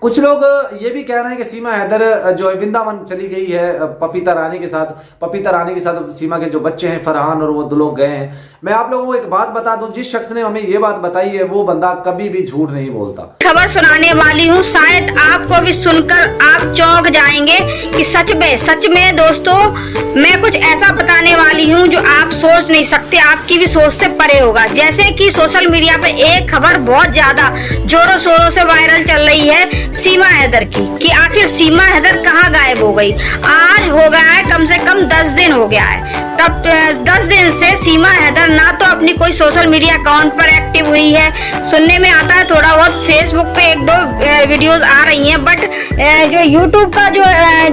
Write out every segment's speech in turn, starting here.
कुछ लोग ये भी कह रहे हैं कि सीमा हैदर जो है वृंदावन चली गई है पपीता रानी के साथ। पपीता रानी के साथ सीमा के जो बच्चे हैं फरहान और वो दो लोग गए हैं। मैं आप लोगों को एक बात बता दूं, जिस शख्स ने हमें ये बात बताई है वो बंदा कभी भी झूठ नहीं बोलता। खबर सुनाने वाली हूँ, शायद आपको भी सुनकर आप चौंक जाएंगे कि सच में दोस्तों मैं कुछ ऐसा बताने वाली हूँ जो आप सोच नहीं सकते, आपकी भी सोच से परे होगा। जैसे कि सोशल मीडिया पे एक खबर बहुत ज्यादा जोरों शोरों से वायरल चल रही है सीमा हैदर की, कि आखिर सीमा हैदर कहाँ गायब हो गई। आज हो गया है कम से कम 10 दिन हो गया है, तब 10 दिन से सीमा हैदर ना तो अपनी कोई सोशल मीडिया अकाउंट पर एक्टिव हुई है। सुनने में आता है थोड़ा बहुत फेसबुक पे 1-2 वीडियोस आ रही हैं, बट जो यूट्यूब का जो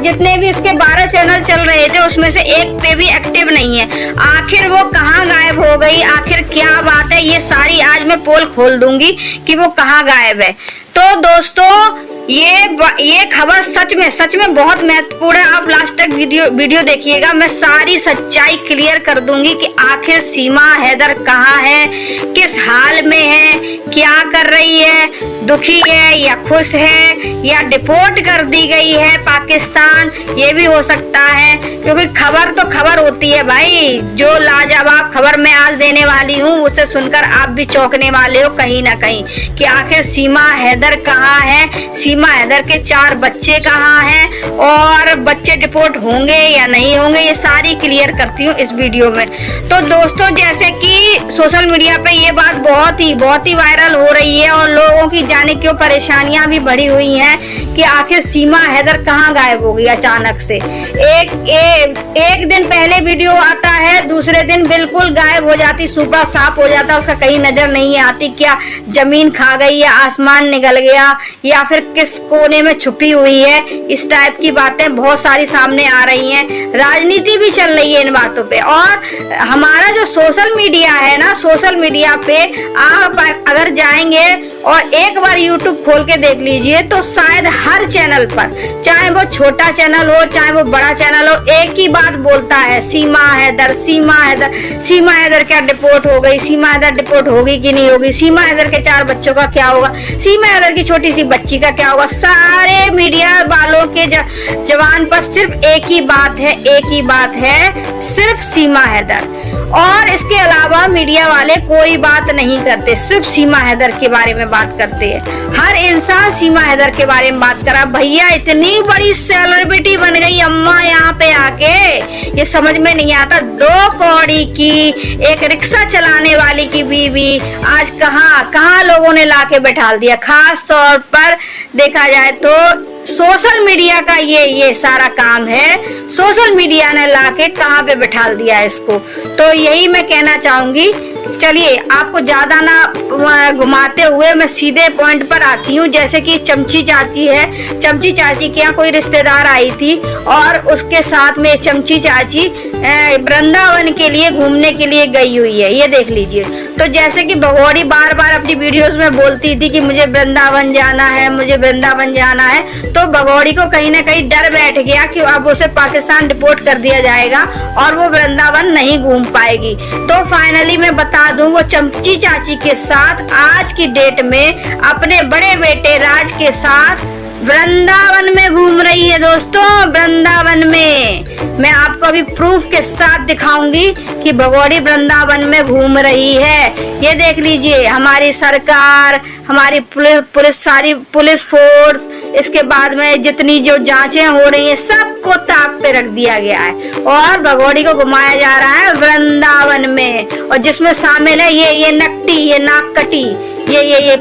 जितने भी उसके 12 चैनल चल रहे थे उसमें से एक पे भी एक्टिव नहीं है। आखिर वो कहाँ गायब हो गई, आखिर क्या बात है, ये सारी आज मैं पोल खोल दूंगी कि वो कहाँ गायब है। तो दोस्तों ये खबर सच में बहुत महत्वपूर्ण है। आप लास्ट तक वीडियो देखिएगा, मैं सारी सच्चाई क्लियर कर दूंगी कि आखिर सीमा हैदर कहाँ है, किस हाल में है, क्या कर रही है, दुखी है या खुश है, या डिपोर्ट कर दी गई है पाकिस्तान, ये भी हो सकता है। क्योंकि खबर तो खबर होती है भाई, जो लाजवाब खबर मैं आज देने वाली हूँ उसे सुनकर आप भी चौंकने वाले हो कहीं ना कहीं, कि आखिर सीमा हैदर कहाँ है, सीमा हैदर के 4 बच्चे कहाँ हैं और बच्चे डिपोर्ट होंगे या नहीं होंगे, ये सारी क्लियर करती हूँ इस वीडियो में। तो दोस्तों जैसे कि सोशल मीडिया पे ये बात बहुत ही वायरल हो रही है और लोगों की जाने क्यों परेशानियां भी बढ़ी हुई हैं कि आखिर सीमा हैदर कहाँ गायब हो गई अचानक से। एक दिन पहले वीडियो आता है, दूसरे दिन बिल्कुल गायब हो जाती, सुबह साफ हो जाता, उसका कहीं नजर नहीं आती। क्या जमीन खा गई या आसमान निकल गया या फिर किस कोने में छुपी हुई है, इस टाइप की बातें बहुत सारी सामने आ रही हैं। राजनीति भी चल रही है इन बातों पे। और हमारा जो सोशल मीडिया है ना, सोशल मीडिया पे आप अगर जाएंगे और एक बार यूट्यूब खोल के देख लीजिए तो शायद हर चैनल पर, चाहे वो छोटा चैनल हो चाहे वो बड़ा चैनल हो, एक ही बात बोलता है, सीमा हैदर, सीमा हैदर, सीमा हैदर क्या डिपोर्ट हो गई, सीमा हैदर डिपोर्ट होगी कि नहीं होगी, सीमा हैदर के 4 बच्चों का क्या होगा, सीमा हैदर की छोटी सी बच्ची का क्या होगा। सारे मीडिया वालों के जवान पर सिर्फ एक ही बात है, सिर्फ सीमा हैदर। और इसके अलावा मीडिया वाले कोई बात नहीं करते, सिर्फ सीमा हैदर के बारे में बात करते हैं। हर इंसान सीमा हैदर के बारे में बात करा। भैया इतनी बड़ी सेलिब्रिटी बन गई अम्मा यहाँ पे आके, ये समझ में नहीं आता। 2 कौड़ी की एक रिक्शा चलाने वाली की बीवी आज कहाँ लोगों ने लाके बैठा दिया। खास तौर पर देखा जाए तो सोशल मीडिया का ये सारा काम है, सोशल मीडिया ने लाके कहाँ पे बैठा दिया है इसको। तो यही मैं कहना चाहूंगी। चलिए आपको ज्यादा ना घुमाते हुए मैं सीधे पॉइंट पर आती हूँ। जैसे कि चमची चाची है, चमची चाची के यहाँ कोई रिश्तेदार आई थी और उसके साथ में चमची चाची वृंदावन के लिए घूमने के लिए गई हुई है, ये देख लीजिए। तो जैसे कि भगोड़ी बार बार अपनी वीडियोस में बोलती थी कि मुझे वृंदावन जाना है, मुझे वृंदावन जाना है, तो भगोड़ी को कहीं ना कहीं डर बैठ गया कि अब उसे पाकिस्तान डिपोर्ट कर दिया जाएगा और वो वृंदावन नहीं घूम पाएगी। तो फाइनली मैं बता दूं, वो चमची चाची के साथ आज की डेट में अपने बड़े बेटे राज के साथ वृंदावन में घूम रही है। दोस्तों वृंदावन में मैं आपको अभी प्रूफ के साथ दिखाऊंगी कि भगोड़ी वृंदावन में घूम रही है। ये देख लीजिए, हमारी सरकार, हमारी पुलिस, सारी पुलिस फोर्स, इसके बाद में जितनी जो जांचें हो रही हैं सबको ताक पे रख दिया गया है और भगोड़ी को घुमाया जा रहा है वृंदावन में। और जिसमें शामिल है ये नकटी, ये नाक कटी, ये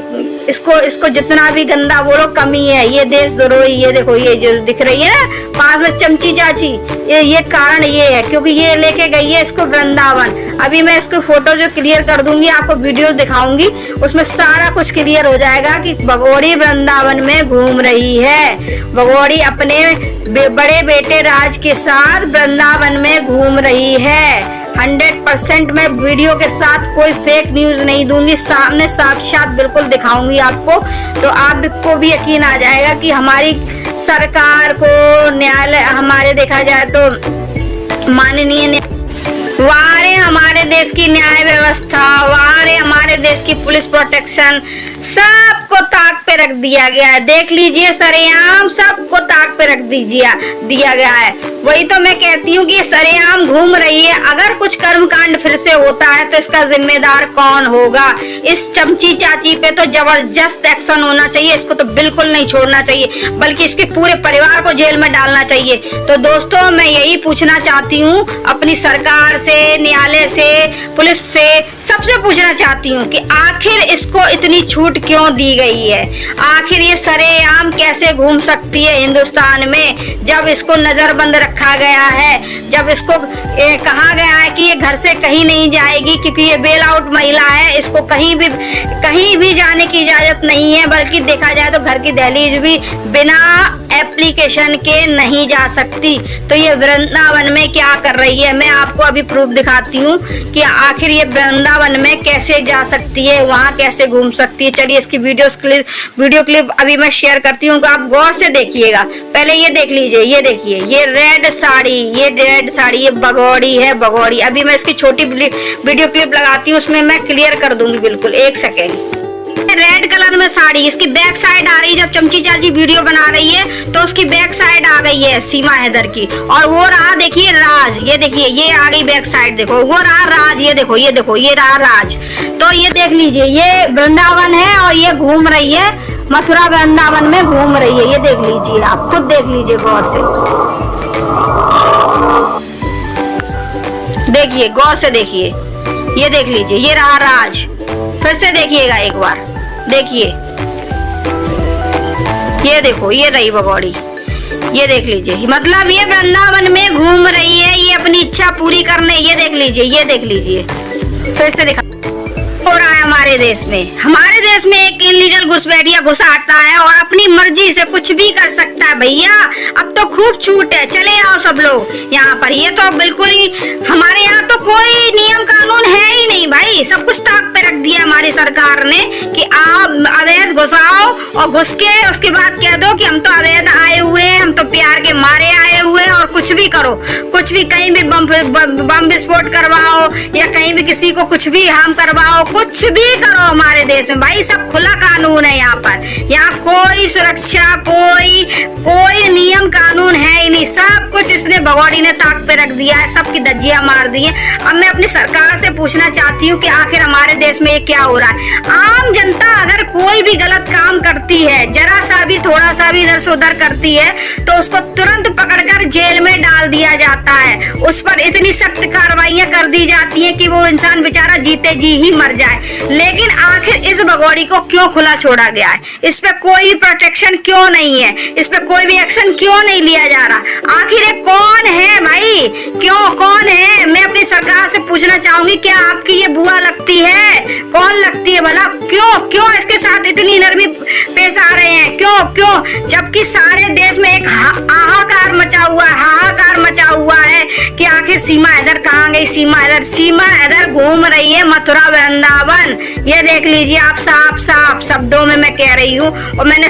इसको जितना भी गंदा बोलो कमी है। ये देशद्रोही, ये देखो ये जो दिख रही है ना पास में चमची चाची, ये कारण ये है क्योंकि ये लेके गई है इसको वृंदावन। अभी मैं इसको फोटो जो क्लियर कर दूंगी, आपको वीडियो दिखाऊंगी, उसमें सारा कुछ क्लियर हो जाएगा कि भगोड़ी वृंदावन में घूम रही है। भगोड़ी अपने बड़े बेटे राज के साथ वृंदावन में घूम रही है। 100% मैं वीडियो के साथ कोई फेक न्यूज नहीं दूंगी, सामने साक्षात बिल्कुल दिखाऊंगी आपको, तो आपको भी यकीन आ जाएगा कि हमारी सरकार को, न्यायालय, हमारे देखा जाए तो माननीय, वारे हमारे देश की न्याय व्यवस्था, वारे हमारे देश की पुलिस प्रोटेक्शन, सब सबको ताक पे रख दिया गया है। देख लीजिए सरेआम सबको ताक पे रख दिया गया है। वही तो मैं कहती हूँ कि सरेआम घूम रही है। अगर कुछ कर्मकांड फिर से होता है तो इसका जिम्मेदार कौन होगा? इस चमची चाची पे तो जबरदस्त एक्शन होना चाहिए। इसको तो बिल्कुल नहीं छोड़ना चाहिए, बल्कि इसके पूरे परिवार को जेल में डालना चाहिए। तो दोस्तों, मैं यही पूछना चाहती हूँ अपनी सरकार से, न्यायालय से, पुलिस से, सबसे पूछना चाहती हूँ कि आखिर इसको इतनी छूट क्यों दी गई है? आखिर ये सरेआम कैसे घूम सकती है हिंदुस्तान में, जब इसको नजरबंद रखा गया है, जब इसको कहा गया है कि ये घर से कहीं नहीं जाएगी क्योंकि ये बेल आउट महिला है, इसको कहीं भी जाने की इजाजत नहीं है, बल्कि देखा जाए तो घर की दहलीज भी बिना एप्लीकेशन के नहीं जा सकती। तो ये वृंदावन में क्या कर रही है? मैं आपको अभी प्रूफ दिखाती हूँ कि आखिर ये वृंदावन में कैसे जा सकती है, वहाँ कैसे घूम सकती है। चलिए इसकी वीडियो क्लिप अभी मैं शेयर करती हूँ, आप गौर से देखिएगा। पहले ये देख लीजिए, ये देखिए, ये रेड साड़ी, ये भगौड़ी है, भगौड़ी। अभी मैं इसकी छोटी वीडियो क्लिप लगाती हूँ, उसमें मैं क्लियर कर दूंगी बिल्कुल। एक सेकेंड। रेड कलर में साड़ी, इसकी बैक साइड आ रही है। जब चमची चाची वीडियो बना रही है तो उसकी बैक साइड आ गई है सीमा हैदर की, और वो रहा देखिए राज। ये देखिए, ये आ गई बैक साइड, देखो वो रहा राज। ये देखो, ये रहा राज। तो ये देख लीजिए, ये वृंदावन है और ये घूम रही है, मथुरा वृंदावन में घूम रही है। ये देख लीजिए, आप खुद देख लीजिए गौर से, देखिए गौर से देखिए। ये देख लीजिए, ये रहा राज। फिर से देखिएगा एक बार, देखिए, ये देखो, ये रही भगौड़ी। ये देख लीजिए, मतलब ये वृंदावन में घूम रही है, ये अपनी इच्छा पूरी करने। ये देख लीजिए, ये देख लीजिए। फिर से दिखा हो रहा है हमारे देश में एक इलीगल घुसपैठिया घुस आता है और अपनी मर्जी से कुछ भी कर सकता है। भैया अब तो खूब छूट है, चले आओ सब लोग यहाँ पर। ये तो बिल्कुल ही हमारे यहाँ तो कोई नियम कानून है ही नहीं भाई, सब कुछ ताक पे रख दिया हमारी सरकार ने कि आप अवैध घुसाओ और घुस के उसके बाद कह दो कि हम तो अवैध आए हुए हैं, हम तो प्यार के मारे आए हुए हैं, और कुछ भी करो, कुछ भी, कहीं भी बम विस्फोट करवाओ या कहीं भी किसी को कुछ भी हार्म करवाओ, कुछ भी करो हमारे देश में भाई। सब खुला कानून है यहाँ पर। यहाँ कोई सुरक्षा, कोई नियम कानून है ही नहीं। सब कुछ इसने भगौड़ी ने ताक पे रख दिया है, सबकी धज्जियां मार दी है। अब मैं अपनी सरकार से पूछना चाहती हूँ कि आखिर हमारे देश में ये क्या हो रहा है? आम जनता अगर कोई भी गलत काम करती है, जरा सा भी, थोड़ा सा भी इधर से उधर करती है, तो उसको तुरंत पकड़कर जेल में डाल दिया जाता है। उस पर इतनी सख्त कार्रवाइयां कर दी जाती है कि वो इंसान बेचारा जीते जी ही मर जाए। लेकिन आखिर इस भगौड़ी को क्यों खुला छोड़ा गया है? इस पे कोई प्रोटेक्शन क्यों नहीं है? इस पे कोई भी एक्शन क्यों नहीं लिया जा रहा? आखिर ये कौन है भाई? क्यों, कौन है? मैं अपनी सरकार से पूछना चाहूंगी, क्या आपकी ये बुआ लगती है? कौन लगती है भला? क्यों इसके साथ इतनी नरमी पेश आ रहे हैं? क्यों? जबकि सारे देश में एक हाहाकार मचा हुआ है कि आखिर सीमा हैदर कहाँ गई? सीमा हैदर घूम रही है मथुरा वृंदावन। ये देख लीजिए आप, साफ शब्दों में मैं कह रही हूँ, और मैंने